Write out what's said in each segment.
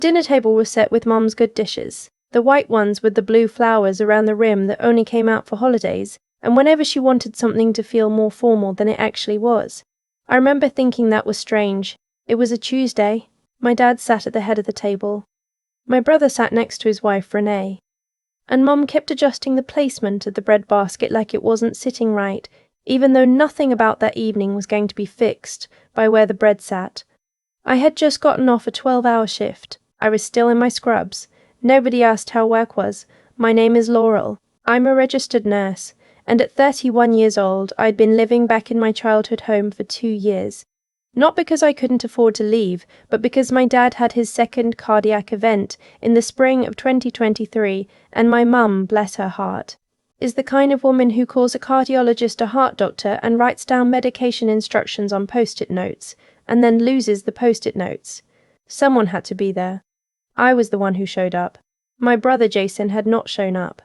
Dinner table was set with Mum's good dishes, the white ones with the blue flowers around the rim that only came out for holidays, and whenever she wanted something to feel more formal than it actually was. I remember thinking that was strange. It was a Tuesday. My dad sat at the head of the table. My brother sat next to his wife, Renee. And Mum kept adjusting the placement of the bread basket like it wasn't sitting right, even though nothing about that evening was going to be fixed by where the bread sat. I had just gotten off a 12-hour shift. I was still in my scrubs. Nobody asked how work was. My name is Laurel. I'm a registered nurse, and at 31 years old, I'd been living back in my childhood home for 2 years. Not because I couldn't afford to leave, but because my dad had his second cardiac event in the spring of 2023, and my mum, bless her heart, is the kind of woman who calls a cardiologist a heart doctor and writes down medication instructions on post-it notes, and then loses the post-it notes. Someone had to be there. I was the one who showed up. My brother Jason had not shown up.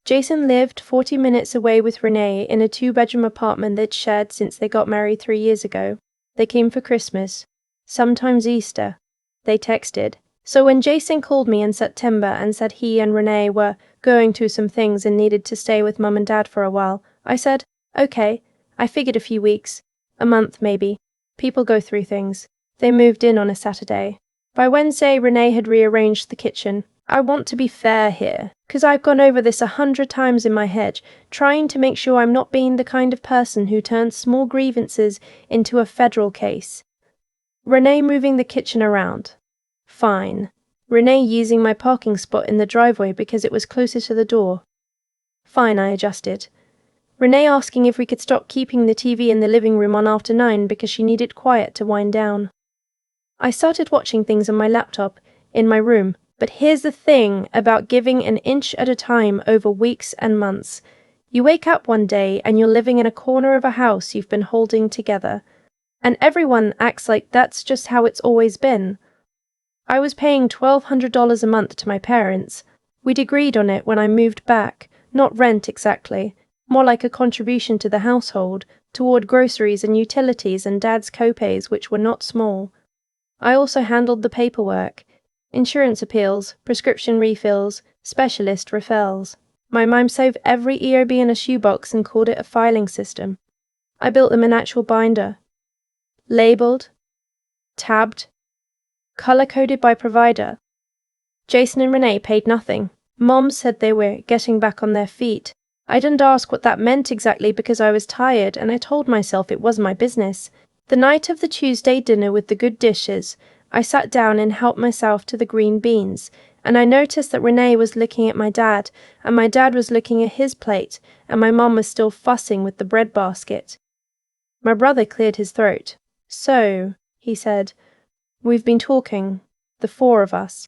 Jason lived 40 minutes away with Renee in a 2-bedroom apartment they'd shared since they got married 3 years ago. They came for Christmas, sometimes Easter. They texted. So when Jason called me in September and said he and Renee were going to some things and needed to stay with Mum and Dad for a while, I said, okay. I figured a few weeks, a month maybe. People go through things. They moved in on a Saturday. By Wednesday, Renee had rearranged the kitchen. I want to be fair here, because I've gone over this 100 times in my head, trying to make sure I'm not being the kind of person who turns small grievances into a federal case. Renee moving the kitchen around. Fine. Renee using my parking spot in the driveway because it was closer to the door. Fine, I adjusted. Renee asking if we could stop keeping the TV in the living room on after 9 because she needed quiet to wind down. I started watching things on my laptop, in my room. But here's the thing about giving an inch at a time over weeks and months. You wake up one day and you're living in a corner of a house you've been holding together. And everyone acts like that's just how it's always been. I was paying $1,200 a month to my parents. We'd agreed on it when I moved back, not rent exactly, more like a contribution to the household, toward groceries and utilities and Dad's copays, which were not small. I also handled the paperwork. Insurance appeals, prescription refills, specialist referrals. My mum saved every EOB in a shoebox and called it a filing system. I built them an actual binder. Labeled, tabbed, color-coded by provider. Jason and Renee paid nothing. Mom said they were getting back on their feet. I didn't ask what that meant exactly because I was tired and I told myself it was my business. The night of the Tuesday dinner with the good dishes, I sat down and helped myself to the green beans, and I noticed that Renee was looking at my dad, and my dad was looking at his plate, and my mum was still fussing with the bread basket. My brother cleared his throat. So, he said, we've been talking, the 4 of us.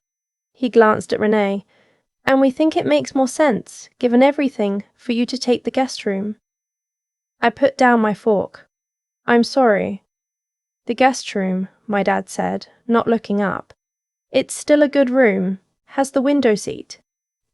He glanced at Renee. And we think it makes more sense, given everything, for you to take the guest room. I put down my fork. I'm sorry. The guest room, my dad said, not looking up. It's still a good room, has the window seat.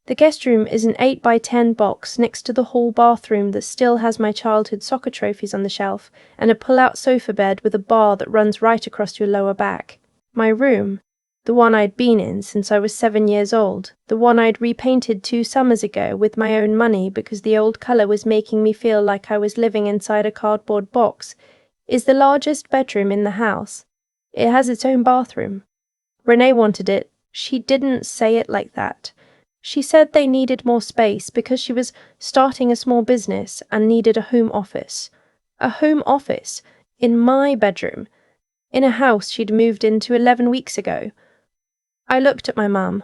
The guest room is an 8x10 box next to the hall bathroom that still has my childhood soccer trophies on the shelf and a pull-out sofa bed with a bar that runs right across your lower back. My room, the one I'd been in since I was 7 years old, the one I'd repainted 2 summers ago with my own money because the old colour was making me feel like I was living inside a cardboard box, is the largest bedroom in the house. It has its own bathroom. Renee wanted it. She didn't say it like that. She said they needed more space because she was starting a small business and needed a home office. A home office in my bedroom, in a house she'd moved into 11 weeks ago. I looked at my mum.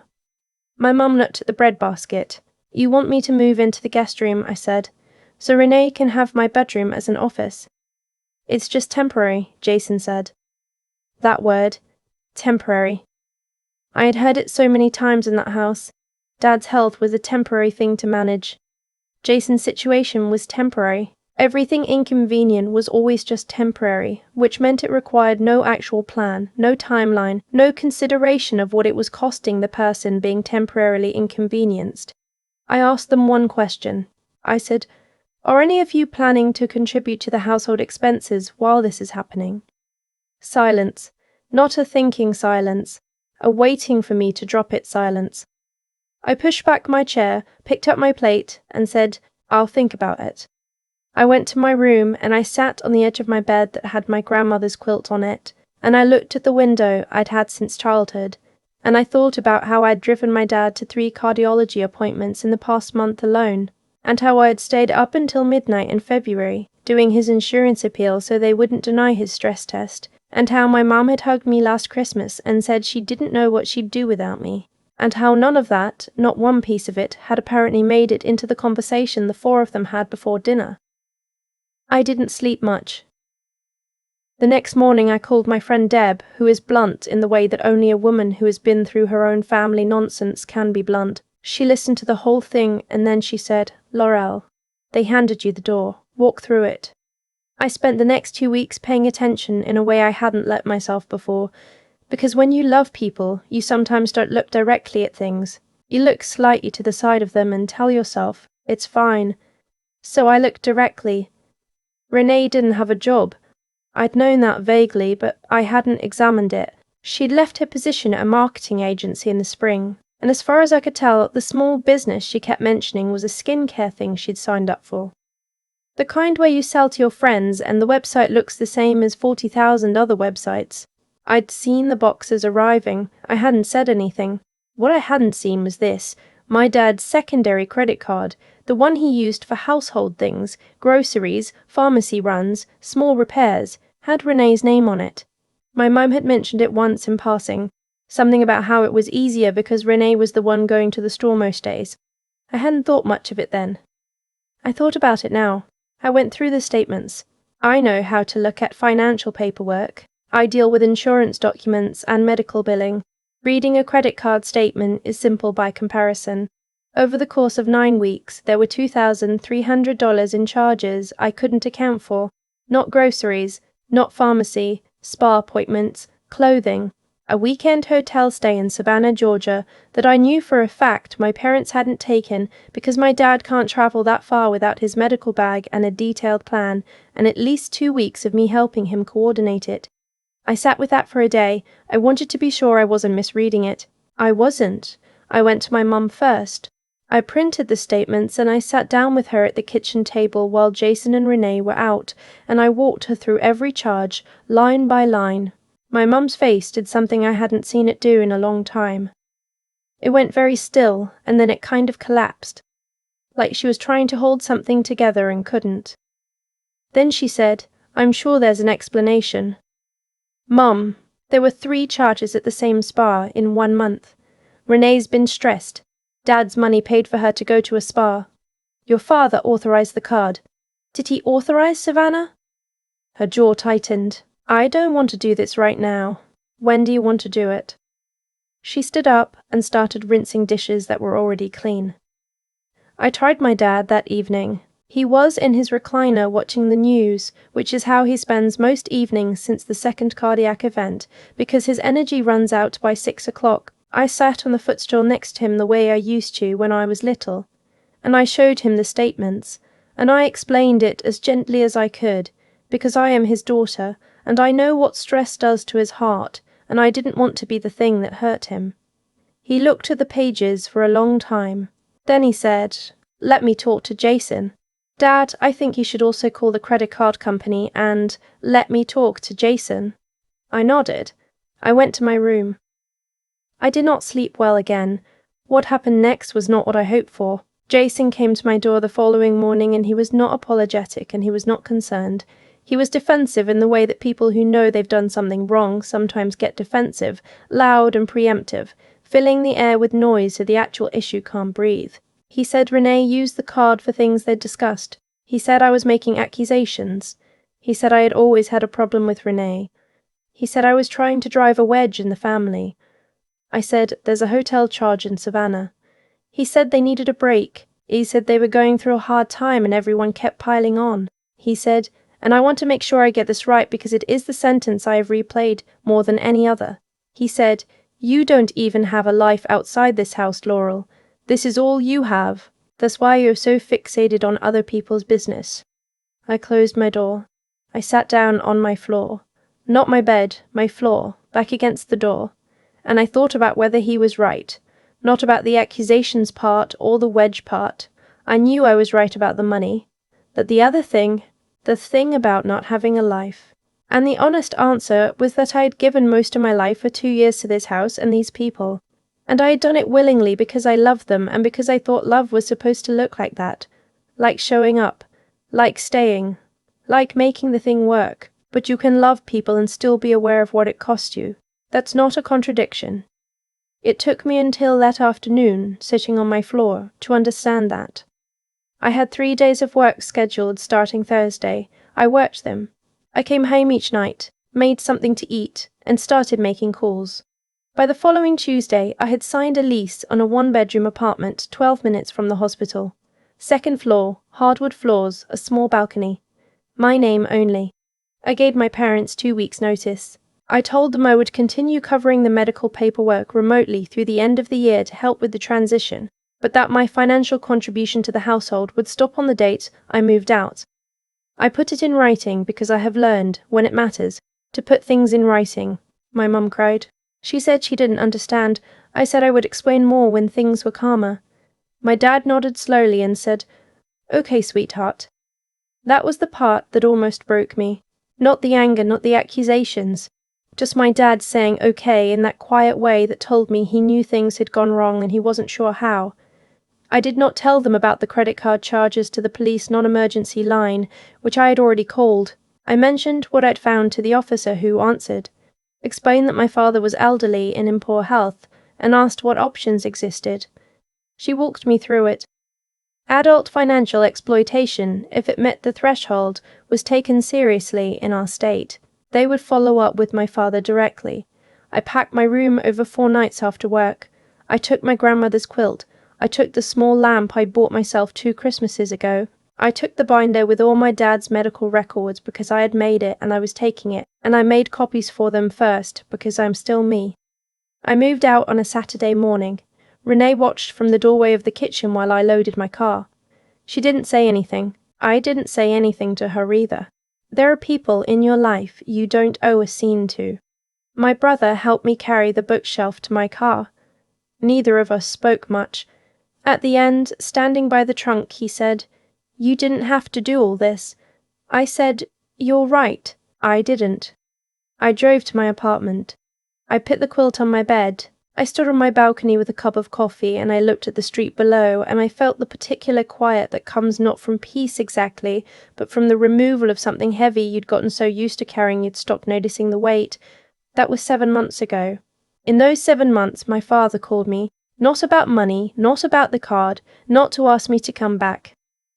My mum looked at the bread basket. You want me to move into the guest room, I said, so Renee can have my bedroom as an office. It's just temporary, Jason said. That word, temporary. I had heard it so many times in that house. Dad's health was a temporary thing to manage. Jason's situation was temporary. Everything inconvenient was always just temporary, which meant it required no actual plan, no timeline, no consideration of what it was costing the person being temporarily inconvenienced. I asked them one question. I said, are any of you planning to contribute to the household expenses while this is happening? Silence. Not a thinking silence. awaiting for me to drop its silence. I pushed back my chair, picked up my plate, and said, "I'll think about it." I went to my room and I sat on the edge of my bed that had my grandmother's quilt on it, and I looked at the window I'd had since childhood, and I thought about how I'd driven my dad to 3 cardiology appointments in the past month alone, and how I had stayed up until midnight in February, doing his insurance appeal so they wouldn't deny his stress test, and how my mum had hugged me last Christmas and said she didn't know what she'd do without me, and how none of that, not one piece of it, had apparently made it into the conversation the 4 of them had before dinner. I didn't sleep much. The next morning I called my friend Deb, who is blunt in the way that only a woman who has been through her own family nonsense can be blunt. She listened to the whole thing and then she said, "Laurel, they handed you the door. Walk through it." I spent the next 2 weeks paying attention in a way I hadn't let myself before, because when you love people, you sometimes don't look directly at things. You look slightly to the side of them and tell yourself, it's fine. So I looked directly. Renee didn't have a job. I'd known that vaguely, but I hadn't examined it. She'd left her position at a marketing agency in the spring, and as far as I could tell, the small business she kept mentioning was a skincare thing she'd signed up for. The kind where you sell to your friends and the website looks the same as 40,000 other websites. I'd seen the boxes arriving. I hadn't said anything. What I hadn't seen was this: my dad's secondary credit card, the one he used for household things, groceries, pharmacy runs, small repairs, had Renee's name on it. My mum had mentioned it once in passing, something about how it was easier because Renee was the one going to the store most days. I hadn't thought much of it then. I thought about it now. I went through the statements. I know how to look at financial paperwork. I deal with insurance documents and medical billing. Reading a credit card statement is simple by comparison. Over the course of 9 weeks, there were $2,300 in charges I couldn't account for. Not groceries, not pharmacy, spa appointments, clothing. A weekend hotel stay in Savannah, Georgia, that I knew for a fact my parents hadn't taken because my dad can't travel that far without his medical bag and a detailed plan, and at least 2 weeks of me helping him coordinate it. I sat with that for a day. I wanted to be sure I wasn't misreading it. I wasn't. I went to my mum first. I printed the statements and I sat down with her at the kitchen table while Jason and Renee were out, and I walked her through every charge, line by line. My mum's face did something I hadn't seen it do in a long time. It went very still, and then it kind of collapsed, like she was trying to hold something together and couldn't. Then she said, "I'm sure there's an explanation. Mum, there were 3 charges at the same spa in 1 month. Renee's been stressed. Dad's money paid for her to go to a spa. Your father authorized the card. Did he authorize Savannah?" Her jaw tightened. "I don't want to do this right now. When do you want to do it?" She stood up and started rinsing dishes that were already clean. I tried my dad that evening. He was in his recliner watching the news, which is how he spends most evenings since the second cardiac event, because his energy runs out by 6 o'clock. I sat on the footstool next to him the way I used to when I was little, and I showed him the statements, and I explained it as gently as I could, because I am his daughter, and I know what stress does to his heart, and I didn't want to be the thing that hurt him. He looked at the pages for a long time. Then he said, "Let me talk to Jason. Dad, I think you should also call the credit card company and let me talk to Jason." I nodded. I went to my room. I did not sleep well again. What happened next was not what I hoped for. Jason came to my door the following morning and he was not apologetic and he was not concerned. He was defensive in the way that people who know they've done something wrong sometimes get defensive, loud and preemptive, filling the air with noise so the actual issue can't breathe. He said Renee used the card for things they'd discussed. He said I was making accusations. He said I had always had a problem with Renee. He said I was trying to drive a wedge in the family. I said, "There's a hotel charge in Savannah." He said they needed a break. He said they were going through a hard time and everyone kept piling on. He said, and I want to make sure I get this right because it is the sentence I have replayed more than any other. He said, "You don't even have a life outside this house, Laurel. This is all you have. That's why you're so fixated on other people's business." I closed my door. I sat down on my floor. Not my bed, my floor, back against the door. and I thought about whether he was right. Not about the accusations part or the wedge part. I knew I was right about the money. But the other thing, the thing about not having a life. And the honest answer was that I had given most of my life for 2 years to this house and these people. And I had done it willingly because I loved them and because I thought love was supposed to look like that. Like showing up. Like staying. Like making the thing work. But you can love people and still be aware of what it cost you. That's not a contradiction. It took me until that afternoon, sitting on my floor, to understand that. I had 3 days of work scheduled starting Thursday. I worked them. I came home each night, made something to eat, and started making calls. By the following Tuesday, I had signed a lease on a 1-bedroom apartment 12 minutes from the hospital. 2nd floor, hardwood floors, a small balcony. My name only. I gave my parents 2 weeks' notice. I told them I would continue covering the medical paperwork remotely through the end of the year to help with the transition, but that my financial contribution to the household would stop on the date I moved out. I put it in writing because I have learned, when it matters, to put things in writing. My mum cried. She said she didn't understand. I said I would explain more when things were calmer. My dad nodded slowly and said, "Okay, sweetheart." That was the part that almost broke me. Not the anger, not the accusations. Just my dad saying okay in that quiet way that told me he knew things had gone wrong and he wasn't sure how. I did not tell them about the credit card charges to the police non-emergency line, which I had already called. I mentioned what I'd found to the officer who answered, explained that my father was elderly and in poor health, and asked what options existed. She walked me through it. Adult financial exploitation, if it met the threshold, was taken seriously in our state. They would follow up with my father directly. I packed my room over 4 nights after work. I took my grandmother's quilt. I took the small lamp I bought myself 2 Christmases ago. I took the binder with all my dad's medical records because I had made it and I was taking it, and I made copies for them first because I'm still me. I moved out on a Saturday morning. Renee watched from the doorway of the kitchen while I loaded my car. She didn't say anything. I didn't say anything to her either. There are people in your life you don't owe a scene to. My brother helped me carry the bookshelf to my car. Neither of us spoke much. At the end, standing by the trunk, he said, "You didn't have to do all this." I said, "You're right, I didn't." I drove to my apartment. I put the quilt on my bed. I stood on my balcony with a cup of coffee and I looked at the street below, and I felt the particular quiet that comes not from peace exactly, but from the removal of something heavy you'd gotten so used to carrying you'd stopped noticing the weight. That was 7 months ago. In those 7 months, my father called me, not about money, not about the card, not to ask me to come back.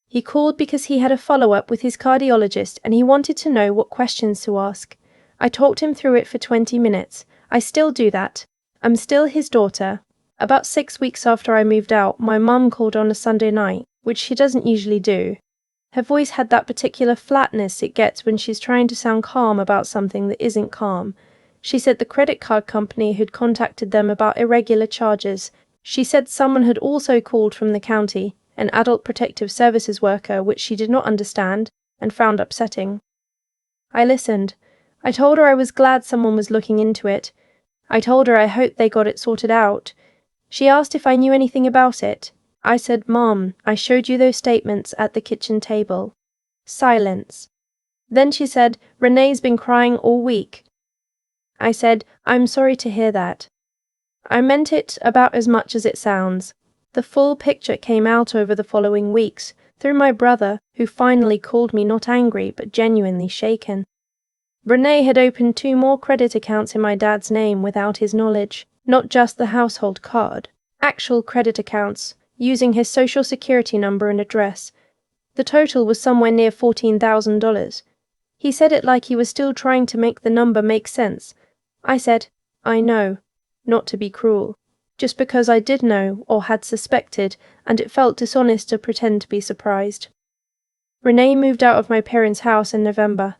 He called because he had a follow-up with his cardiologist and he wanted to know what questions to ask. I talked him through it for 20 minutes. I still do that. I'm still his daughter. About 6 weeks after I moved out, my mum called on a Sunday night, which she doesn't usually do. Her voice had that particular flatness it gets when she's trying to sound calm about something that isn't calm. She said the credit card company had contacted them about irregular charges. She said someone had also called from the county, an adult protective services worker, which she did not understand and found upsetting. I listened. I told her I was glad someone was looking into it. I told her I hoped they got it sorted out. She asked if I knew anything about it. I said, "Mom, I showed you those statements at the kitchen table." Silence. Then she said, "Renee's been crying all week." I said, "I'm sorry to hear that." I meant it about as much as it sounds. The full picture came out over the following weeks, through my brother, who finally called me not angry but genuinely shaken. Renee had opened 2 more credit accounts in my dad's name without his knowledge, not just the household card, actual credit accounts, using his social security number and address. The total was somewhere near $14,000. He said it like he was still trying to make the number make sense. I said, "I know," not to be cruel, just because I did know or had suspected, and it felt dishonest to pretend to be surprised. Renee moved out of my parents' house in November.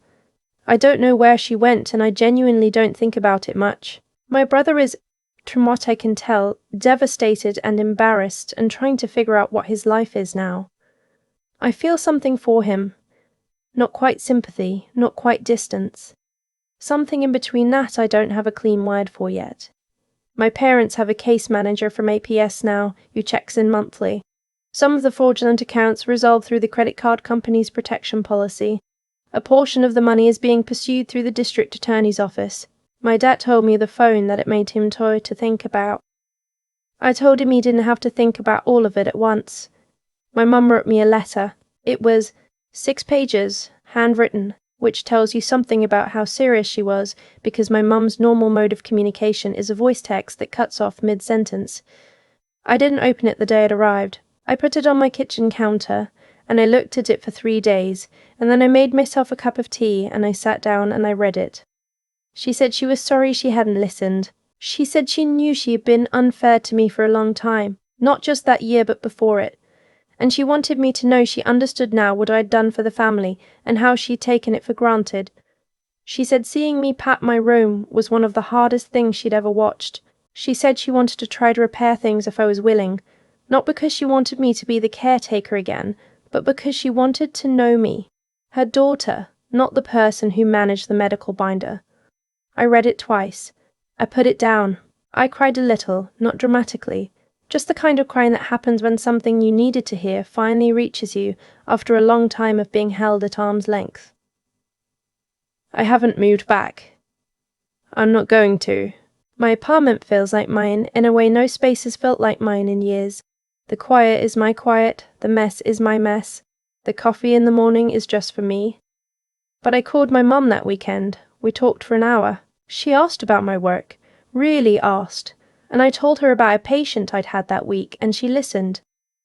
I don't know where she went, and I genuinely don't think about it much. My brother is, from what I can tell, devastated and embarrassed and trying to figure out what his life is now. I feel something for him. Not quite sympathy, not quite distance. Something in between that I don't have a clean word for yet. My parents have a case manager from APS now who checks in monthly. Some of the fraudulent accounts resolved through the credit card company's protection policy. A portion of the money is being pursued through the district attorney's office. My dad told me on the phone that it made him tired to think about. I told him he didn't have to think about all of it at once. My mum wrote me a letter. It was 6 pages, handwritten, which tells you something about how serious she was, because my mum's normal mode of communication is a voice text that cuts off mid-sentence. I didn't open it the day it arrived. I put it on my kitchen counter, and I looked at it for 3 days, and then I made myself a cup of tea, and I sat down and I read it. She said she was sorry she hadn't listened. She said she knew she had been unfair to me for a long time, not just that year but before it. And she wanted me to know she understood now what I'd done for the family and how she'd taken it for granted. She said seeing me pat my room was one of the hardest things she'd ever watched. She said she wanted to try to repair things if I was willing, not because she wanted me to be the caretaker again, but because she wanted to know me, her daughter, not the person who managed the medical binder. I read it twice. I put it down. I cried a little, not dramatically, just the kind of crying that happens when something you needed to hear finally reaches you after a long time of being held at arm's length. I haven't moved back. I'm not going to. My apartment feels like mine in a way no space has felt like mine in years. The quiet is my quiet, the mess is my mess. The coffee in the morning is just for me. But I called my mum that weekend. We talked for an hour. She asked about my work, really asked, and I told her about a patient I'd had that week, and she listened.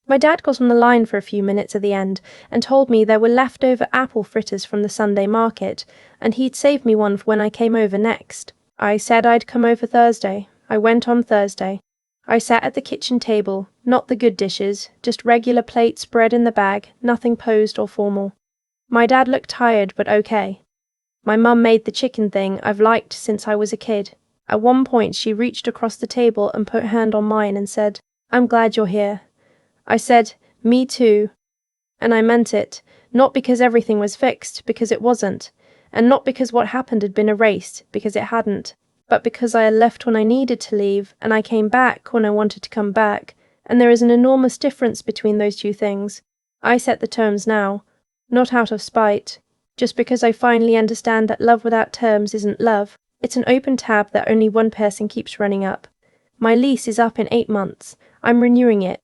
My dad got on the line for a few minutes at the end and told me there were leftover apple fritters from the Sunday market, and he'd save me one for when I came over next. I said I'd come over Thursday. I went on Thursday. I sat at the kitchen table, not the good dishes, just regular plates spread in the bag, nothing posed or formal. My dad looked tired but okay. My mum made the chicken thing I've liked since I was a kid. At one point she reached across the table and put her hand on mine and said, "I'm glad you're here." I said, "Me too." And I meant it, not because everything was fixed, because it wasn't, and not because what happened had been erased, because it hadn't, but because I had left when I needed to leave, and I came back when I wanted to come back, and there is an enormous difference between those two things. I set the terms now, not out of spite, just because I finally understand that love without terms isn't love. It's an open tab that only one person keeps running up. My lease is up in 8 months. I'm renewing it.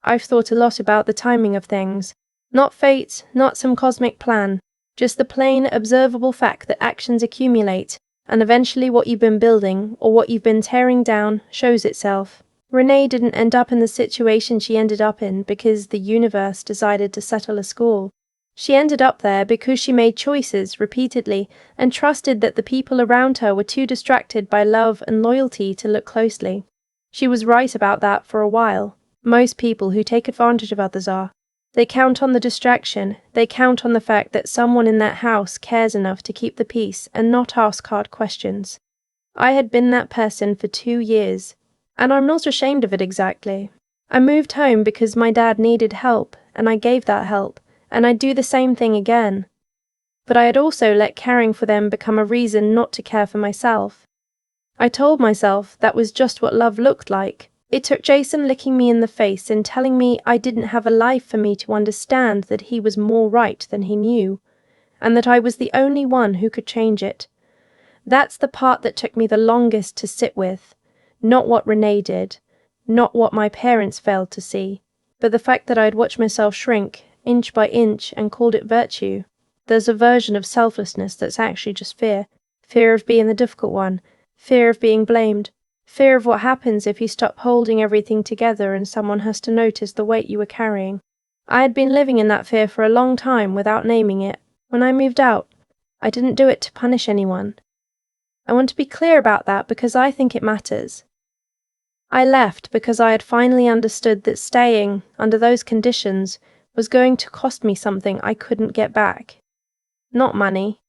I've thought a lot about the timing of things. Not fate, not some cosmic plan, just the plain, observable fact that actions accumulate, and eventually what you've been building, or what you've been tearing down, shows itself. Renee didn't end up in the situation she ended up in because the universe decided to settle a score. She ended up there because she made choices repeatedly and trusted that the people around her were too distracted by love and loyalty to look closely. She was right about that for a while. Most people who take advantage of others are. They count on the distraction. They count on the fact that someone in that house cares enough to keep the peace and not ask hard questions. I had been that person for 2 years, and I'm not ashamed of it exactly. I moved home because my dad needed help, and I gave that help. And I'd do the same thing again. But I had also let caring for them become a reason not to care for myself. I told myself that was just what love looked like. It took Jason licking me in the face and telling me I didn't have a life for me to understand that he was more right than he knew, and that I was the only one who could change it. That's the part that took me the longest to sit with. Not what Renee did, not what my parents failed to see, but the fact that I'd watched myself shrink inch by inch, and called it virtue. There's a version of selflessness that's actually just fear. Fear of being the difficult one. Fear of being blamed. Fear of what happens if you stop holding everything together and someone has to notice the weight you were carrying. I had been living in that fear for a long time without naming it. When I moved out, I didn't do it to punish anyone. I want to be clear about that because I think it matters. I left because I had finally understood that staying, under those conditions, was going to cost me something I couldn't get back. Not money.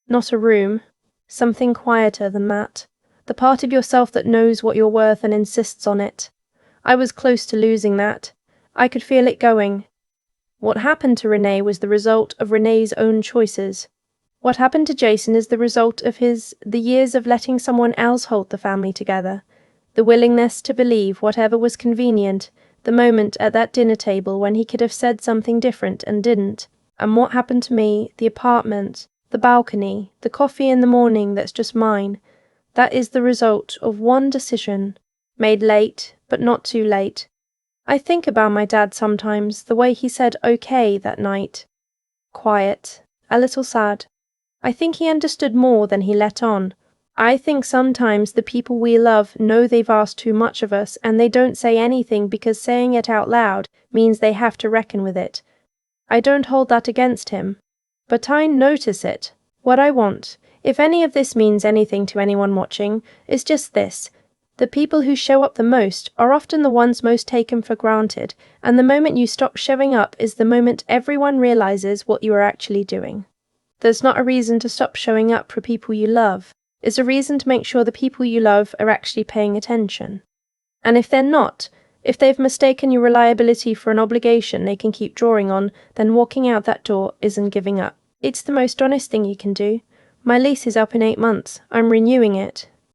Not a room. Something quieter than that. The part of yourself that knows what you're worth and insists on it. I was close to losing that. I could feel it going. What happened to Renee was the result of Renee's own choices. What happened to Jason is the result of the years of letting someone else hold the family together. The willingness to believe whatever was convenient, the moment at that dinner table when he could have said something different and didn't. And what happened to me, the apartment, the balcony, the coffee in the morning that's just mine, that is the result of one decision, made late, but not too late. I think about my dad sometimes, the way he said okay that night. Quiet, a little sad. I think he understood more than he let on. I think sometimes the people we love know they've asked too much of us and they don't say anything because saying it out loud means they have to reckon with it. I don't hold that against him, but I notice it. What I want, if any of this means anything to anyone watching, is just this. The people who show up the most are often the ones most taken for granted, and the moment you stop showing up is the moment everyone realizes what you are actually doing. There's not a reason to stop showing up for people you love. It's a reason to make sure the people you love are actually paying attention. And if they're not, if they've mistaken your reliability for an obligation they can keep drawing on, then walking out that door isn't giving up. It's the most honest thing you can do. My lease is up in 8 months. I'm renewing it.